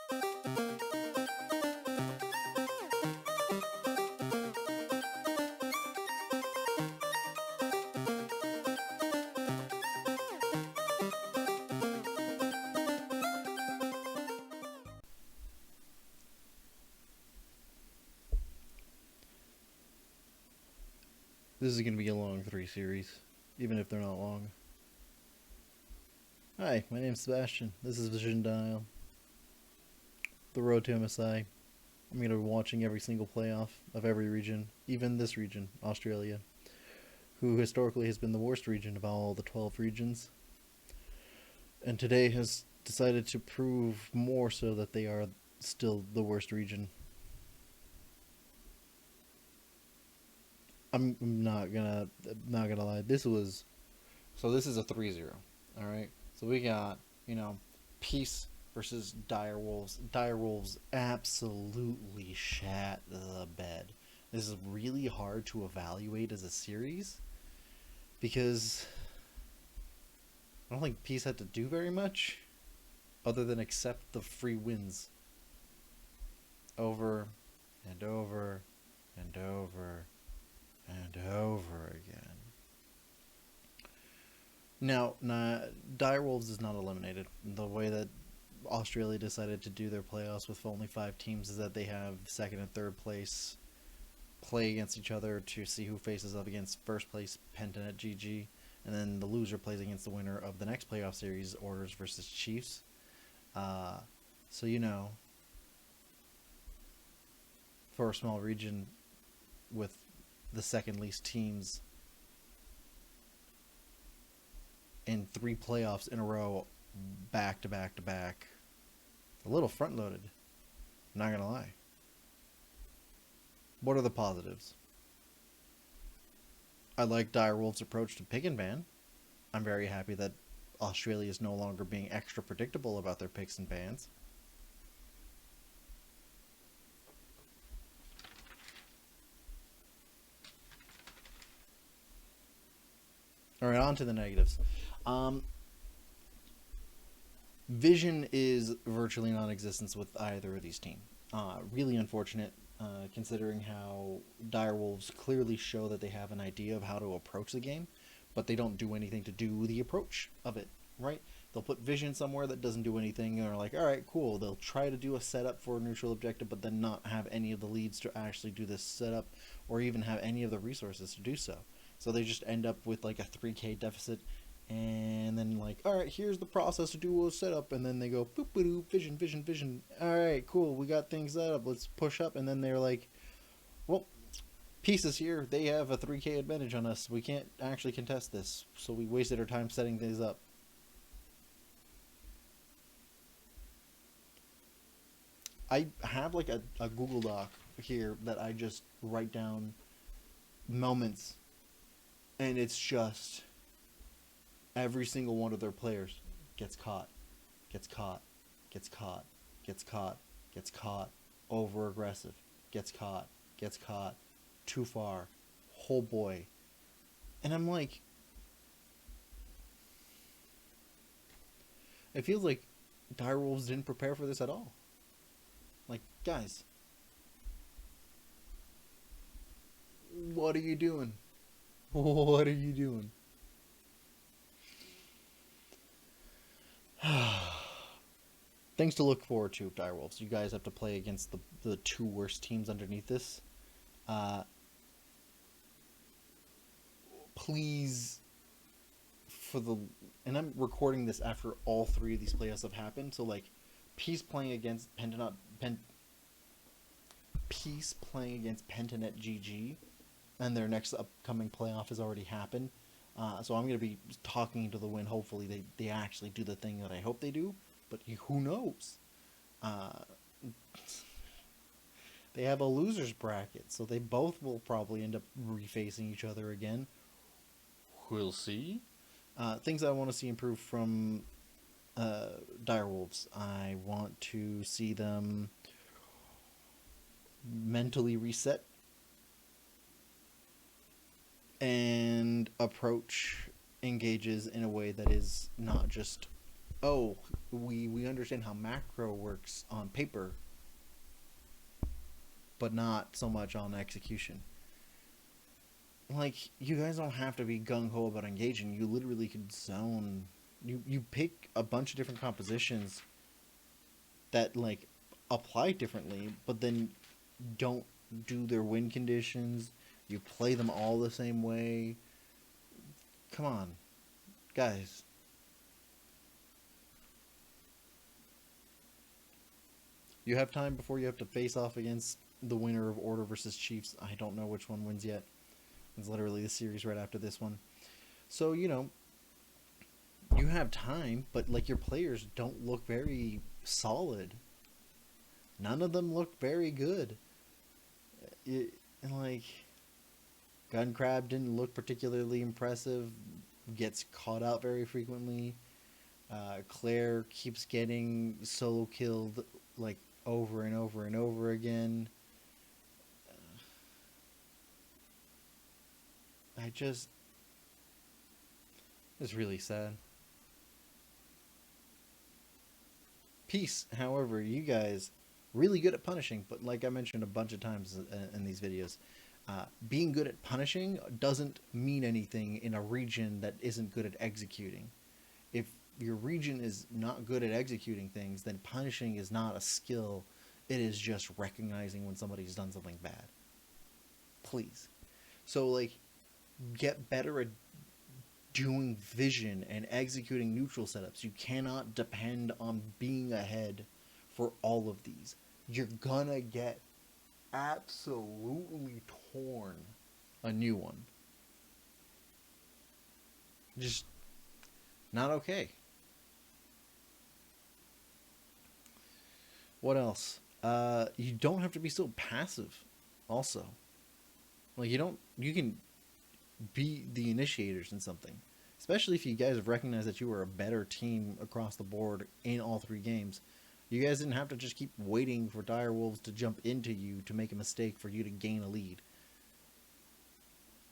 This is going to be a long 3 series, even if they're not long. Hi, my name's Sebastian. This is Vision Dial. The road to MSI. I'm going to be watching every single playoff of every region, even this region, Australia, who historically has been the worst region of all the 12 regions, and today has decided to prove more so that they are still the worst region. I'm not gonna lie. This is a 3-0. All right. So we got, Peace versus Dire Wolves. Dire Wolves absolutely shat the bed. This is really hard to evaluate as a series because I don't think Peace had to do very much other than accept the free wins over and over and over and over again. Now, Dire Wolves is not eliminated. The way that Australia decided to do their playoffs with only 5 teams is that they have second and third place play against each other to see who faces up against first place Pentanet GG, and then the loser plays against the winner of the next playoff series, Orders versus Chiefs. So for a small region with the second least teams in 3 playoffs in a row, back to back to back, a little front loaded, not gonna lie. What are the positives? I like Dire Wolves' approach to pick and ban. I'm very happy that Australia is no longer being extra predictable about their picks and bans. Alright, on to the negatives. Vision is virtually non-existent with either of these teams. Really unfortunate, considering how Dire Wolves clearly show that they have an idea of how to approach the game, but they don't do anything to do the approach of it, right? They'll put Vision somewhere that doesn't do anything, and are like, alright, cool. They'll try to do a setup for a neutral objective, but then not have any of the leads to actually do this setup, or even have any of the resources to do so. So they just end up with like a 3k deficit, and then like, alright, here's the process to do a setup, and then they go, boop boop, vision, vision, vision. Alright, cool, we got things set up, let's push up, and then they're like, well, Pieces here, they have a 3k advantage on us, we can't actually contest this, so we wasted our time setting things up. I have like a Google Doc here that I just write down moments, and it's just every single one of their players gets caught, gets caught, gets caught, gets caught, gets caught, over aggressive, gets caught, too far, oh boy. And I'm like, it feels like Dire Wolves didn't prepare for this at all. Like, guys, what are you doing? What are you doing? Things to look forward to, Dire Wolves. You guys have to play against the 2 worst teams underneath this. Please, and I'm recording this after all 3 of these playoffs have happened, so like, Peace playing against Pentanet GG, and their next upcoming playoff has already happened. So I'm going to be talking to the win. Hopefully they actually do the thing that I hope they do, but who knows? They have a loser's bracket, so they both will probably end up refacing each other again. We'll see. Things I want to see improve from Dire Wolves. I want to see them mentally reset and approach engages in a way that is not just oh, we understand how macro works on paper, but not so much on execution. Like, you guys don't have to be gung ho about engaging. You literally could zone. You pick a bunch of different compositions that like apply differently, but then don't do their win conditions. You play them all the same way. Come on, guys. You have time before you have to face off against the winner of Order versus Chiefs. I don't know which one wins yet. It's literally the series right after this one. So, you have time, but like your players don't look very solid. None of them look very good. And like Gun Crab didn't look particularly impressive. Gets caught out very frequently. Claire keeps getting solo killed like over and over and over again. I just it's really sad. Peace, however, you guys really good at punishing, but like I mentioned a bunch of times in these videos, being good at punishing doesn't mean anything in a region that isn't good at executing. If your region is not good at executing things, then punishing is not a skill. It is just recognizing when somebody's done something bad. Please. So, like, get better at doing vision and executing neutral setups. You cannot depend on being ahead for all of these. You're gonna get absolutely torn a new one. Just not okay. What else? You don't have to be so passive. Also, like you can be the initiators in something, especially if you guys have recognized that you were a better team across the board in all three games. You guys didn't have to just keep waiting for direwolves to jump into you to make a mistake for you to gain a lead.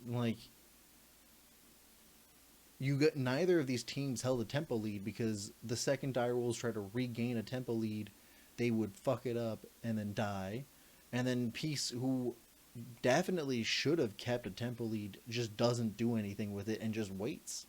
Like, you got neither of these teams held a tempo lead because the second direwolves tried to regain a tempo lead, they would fuck it up and then die. And then Peace, who definitely should have kept a tempo lead, just doesn't do anything with it and just waits.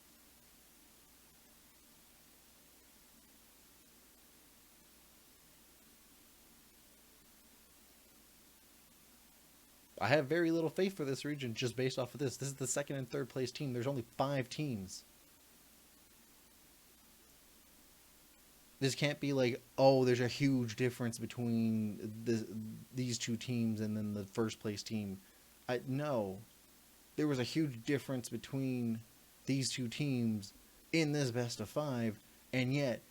I have very little faith for this region just based off of this. This is the second and third place team. There's only 5 teams. This can't be like, oh, there's a huge difference between these two teams and then the first place team. No, there was a huge difference between these two teams in this best of 5, and yet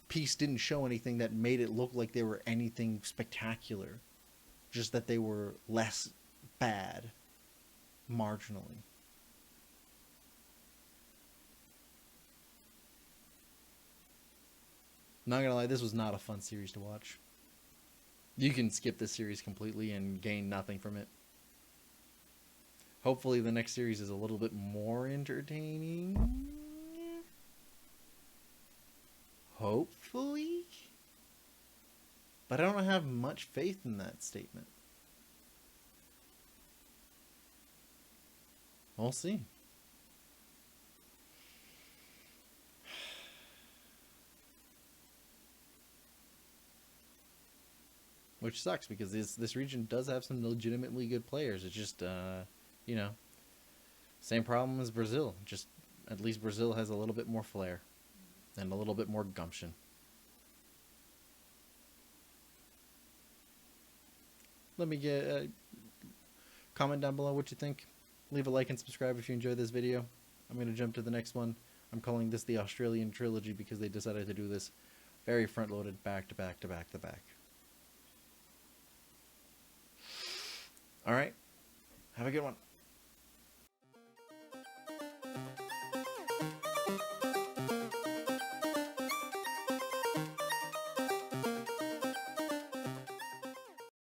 Peace didn't show anything that made it look like they were anything spectacular. Just that they were less bad, marginally. Not gonna lie, this was not a fun series to watch. You can skip this series completely and gain nothing from it. Hopefully the next series is a little bit more entertaining. Hopefully. But I don't have much faith in that statement. We'll see. Which sucks because this region does have some legitimately good players. It's just, you know, same problem as Brazil. Just at least Brazil has a little bit more flair and a little bit more gumption. Let me get comment down below what you think. Leave a like and subscribe if you enjoyed this video. I'm going to jump to the next one. I'm calling this the Australian Trilogy because they decided to do this very front-loaded, back to back to back to back. All right. Have a good one.